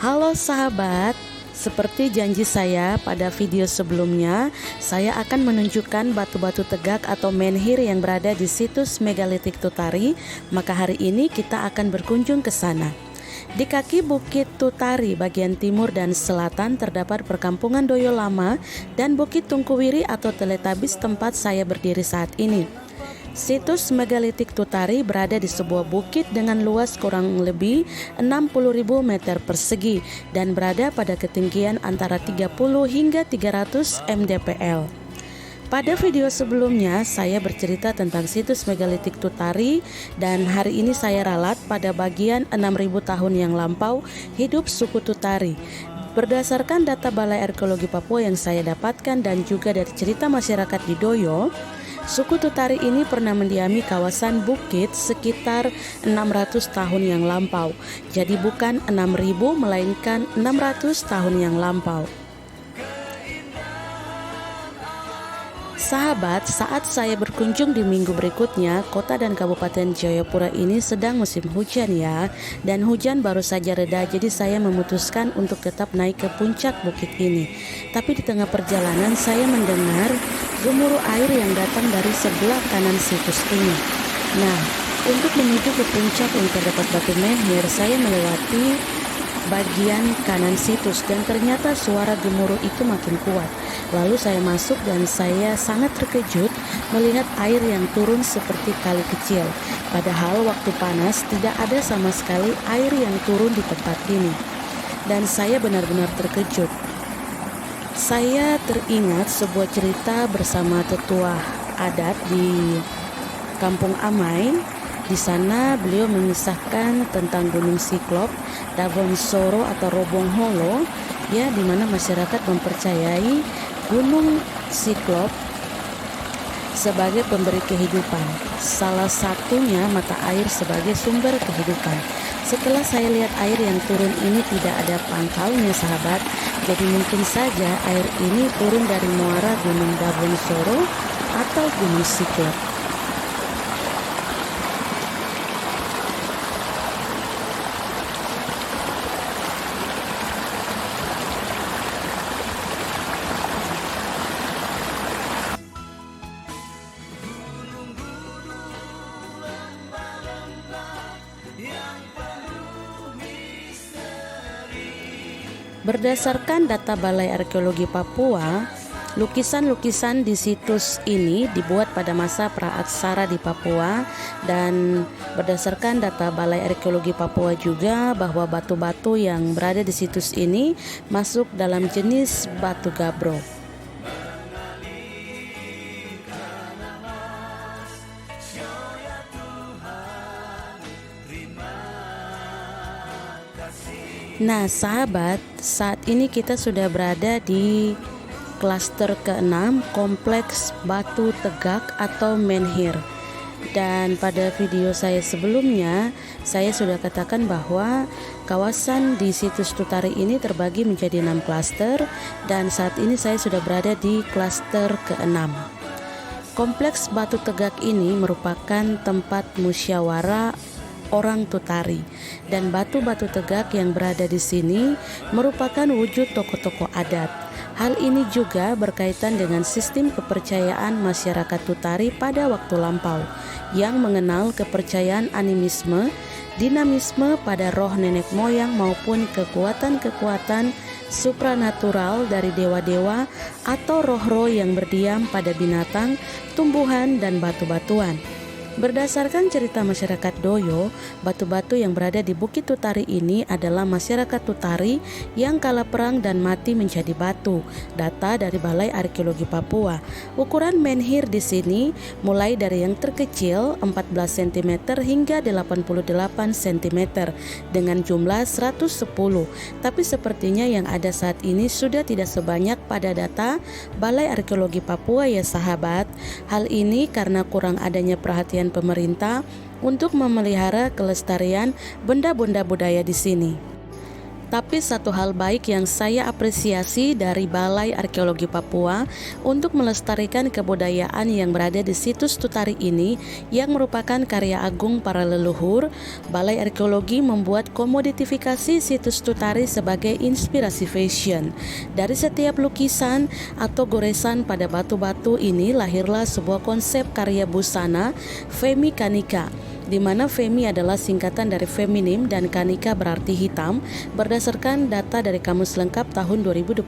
Halo sahabat, seperti janji saya pada video sebelumnya, saya akan menunjukkan batu-batu tegak atau menhir yang berada di situs Megalitik Tutari. Maka hari ini kita akan berkunjung ke sana. Di kaki Bukit Tutari bagian timur dan selatan terdapat perkampungan Doyo Lama dan Bukit Tungkuwiri atau Teletabis tempat saya berdiri saat ini. Situs Megalitik Tutari berada di sebuah bukit dengan luas kurang lebih 60.000 meter persegi dan berada pada ketinggian antara 30 hingga 300 mdpl. Pada video sebelumnya saya bercerita tentang situs Megalitik Tutari dan hari ini saya ralat pada bagian 6.000 tahun yang lampau hidup suku Tutari. Berdasarkan data Balai Arkeologi Papua yang saya dapatkan dan juga dari cerita masyarakat di Doyo, suku Tutari ini pernah mendiami kawasan bukit sekitar 600 tahun yang lampau. Jadi bukan 6.000 melainkan 600 tahun yang lampau. Sahabat, saat saya berkunjung di minggu berikutnya, kota dan Kabupaten Jayapura ini sedang musim hujan ya. Dan hujan baru saja reda, jadi saya memutuskan untuk tetap naik ke puncak bukit ini. Tapi di tengah perjalanan saya mendengar gemuruh air yang datang dari sebelah kanan situs ini. Nah, untuk menuju ke puncak yang terdapat batu menhir, saya melewati bagian kanan situs dan ternyata suara gemuruh itu makin kuat. Lalu saya masuk dan saya sangat terkejut melihat air yang turun seperti kali kecil. Padahal waktu panas tidak ada sama sekali air yang turun di tempat ini. Dan saya benar-benar terkejut. Saya teringat sebuah cerita bersama tetua adat di Kampung Amai. Di sana beliau mengisahkan tentang Gunung Siklop, Davon Soro atau Robong Holo, ya, di mana masyarakat mempercayai Gunung Siklop sebagai pemberi kehidupan. Salah satunya mata air sebagai sumber kehidupan. Setelah saya lihat air yang turun ini tidak ada pangkalnya sahabat, jadi mungkin saja air ini turun dari muara Gunung Davon Soro atau Gunung Siklop. Berdasarkan data Balai Arkeologi Papua, lukisan-lukisan di situs ini dibuat pada masa Praaksara di Papua, dan berdasarkan data Balai Arkeologi Papua juga bahwa batu-batu yang berada di situs ini masuk dalam jenis batu gabbro. Nah sahabat, saat ini kita sudah berada di klaster ke-6 kompleks batu tegak atau menhir. Dan pada video saya sebelumnya, saya sudah katakan bahwa kawasan di situs Tutari ini terbagi menjadi 6 klaster, dan saat ini saya sudah berada di klaster ke-6. Kompleks batu tegak ini merupakan tempat musyawarah orang Tutari, dan batu-batu tegak yang berada di sini merupakan wujud tokoh-tokoh adat. Hal ini juga berkaitan dengan sistem kepercayaan masyarakat Tutari pada waktu lampau yang mengenal kepercayaan animisme, dinamisme pada roh nenek moyang maupun kekuatan-kekuatan supranatural dari dewa-dewa atau roh-roh yang berdiam pada binatang, tumbuhan, dan batu-batuan. Berdasarkan cerita masyarakat Doyo, batu-batu yang berada di Bukit Tutari ini adalah masyarakat Tutari yang kalah perang dan mati menjadi batu. Data dari Balai Arkeologi Papua. Ukuran menhir di sini mulai dari yang terkecil 14 cm hingga 88 cm dengan jumlah 110. Tapi sepertinya yang ada saat ini sudah tidak sebanyak pada data Balai Arkeologi Papua ya sahabat. Hal ini karena kurang adanya perhatian pemerintah untuk memelihara kelestarian benda-benda budaya di sini. Tapi satu hal baik yang saya apresiasi dari Balai Arkeologi Papua untuk melestarikan kebudayaan yang berada di situs Tutari ini yang merupakan karya agung para leluhur, Balai Arkeologi membuat komoditifikasi situs Tutari sebagai inspirasi fashion. Dari setiap lukisan atau goresan pada batu-batu ini lahirlah sebuah konsep karya busana Femi Kanika, di mana Femi adalah singkatan dari feminim dan Kanika berarti hitam berdasarkan data dari Kamus Lengkap tahun 2021.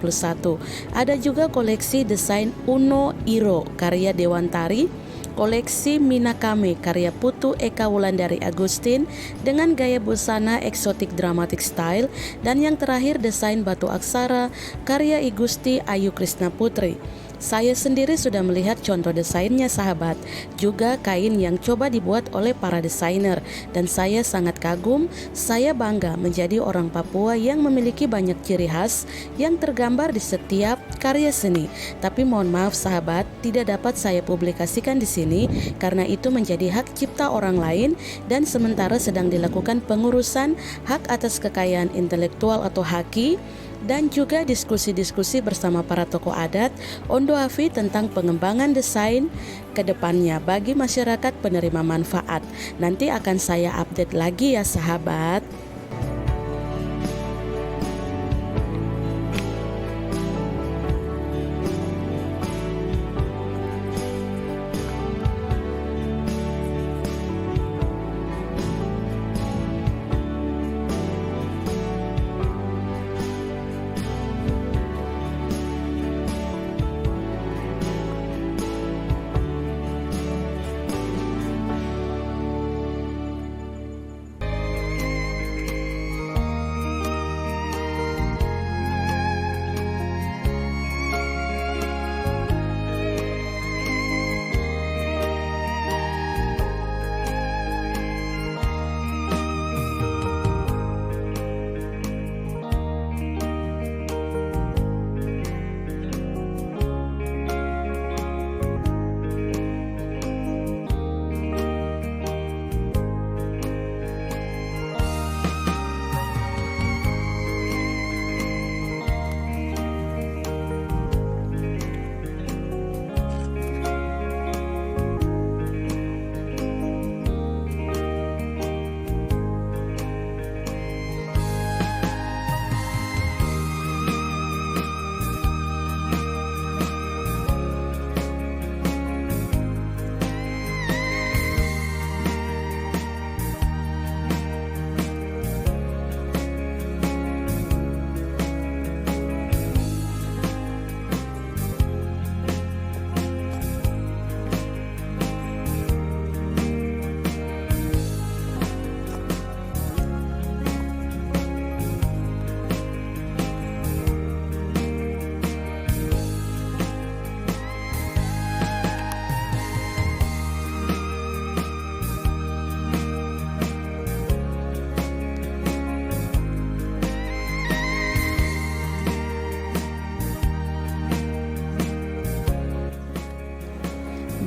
Ada juga koleksi desain Uno Iro karya Dewantari, koleksi Minakame karya Putu Eka Wulandari Agustin dengan gaya busana eksotik dramatic style, dan yang terakhir desain batu aksara karya Igusti Ayu Krisna Putri. Saya sendiri sudah melihat contoh desainnya sahabat, juga kain yang coba dibuat oleh para desainer, dan saya sangat kagum. Saya bangga menjadi orang Papua yang memiliki banyak ciri khas yang tergambar di setiap karya seni. Tapi mohon maaf sahabat, tidak dapat saya publikasikan di sini karena itu menjadi hak cipta orang lain, dan sementara sedang dilakukan pengurusan hak atas kekayaan intelektual atau haki, dan juga diskusi-diskusi bersama para tokoh adat Ondo Afi tentang pengembangan desain ke depannya bagi masyarakat penerima manfaat. Nanti akan saya update lagi ya sahabat.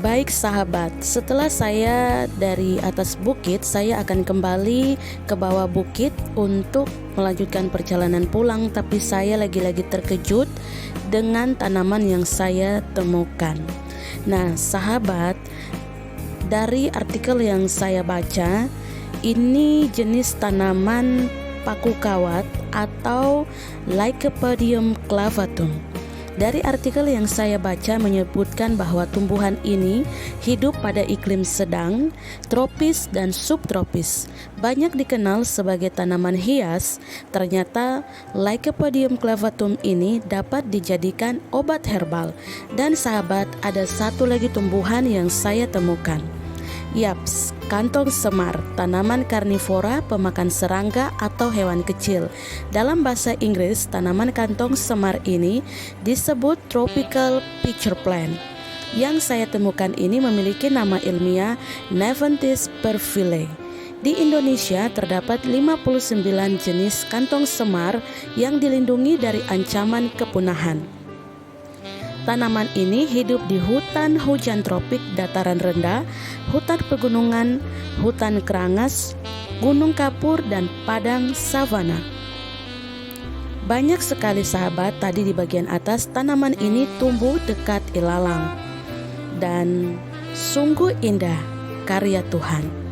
Baik sahabat, setelah saya dari atas bukit, saya akan kembali ke bawah bukit untuk melanjutkan perjalanan pulang. Tapi saya lagi-lagi terkejut dengan tanaman yang saya temukan. Nah sahabat, dari artikel yang saya baca, ini jenis tanaman paku kawat atau Lycopodium clavatum. Dari artikel yang saya baca menyebutkan bahwa tumbuhan ini hidup pada iklim sedang, tropis dan subtropis. Banyak dikenal sebagai tanaman hias, ternyata Lycopodium clavatum ini dapat dijadikan obat herbal. Dan sahabat, ada satu lagi tumbuhan yang saya temukan. Yaps, kantong semar, tanaman karnivora pemakan serangga atau hewan kecil. Dalam bahasa Inggris, tanaman kantong semar ini disebut tropical pitcher plant. Yang saya temukan ini memiliki nama ilmiah Nepenthes perfile. Di Indonesia terdapat 59 jenis kantong semar yang dilindungi dari ancaman kepunahan. Tanaman ini hidup di hutan hujan tropik dataran rendah, hutan pegunungan, hutan kerangas, gunung kapur, dan padang savana. Banyak sekali sahabat, tadi di bagian atas tanaman ini tumbuh dekat ilalang. Dan sungguh indah karya Tuhan.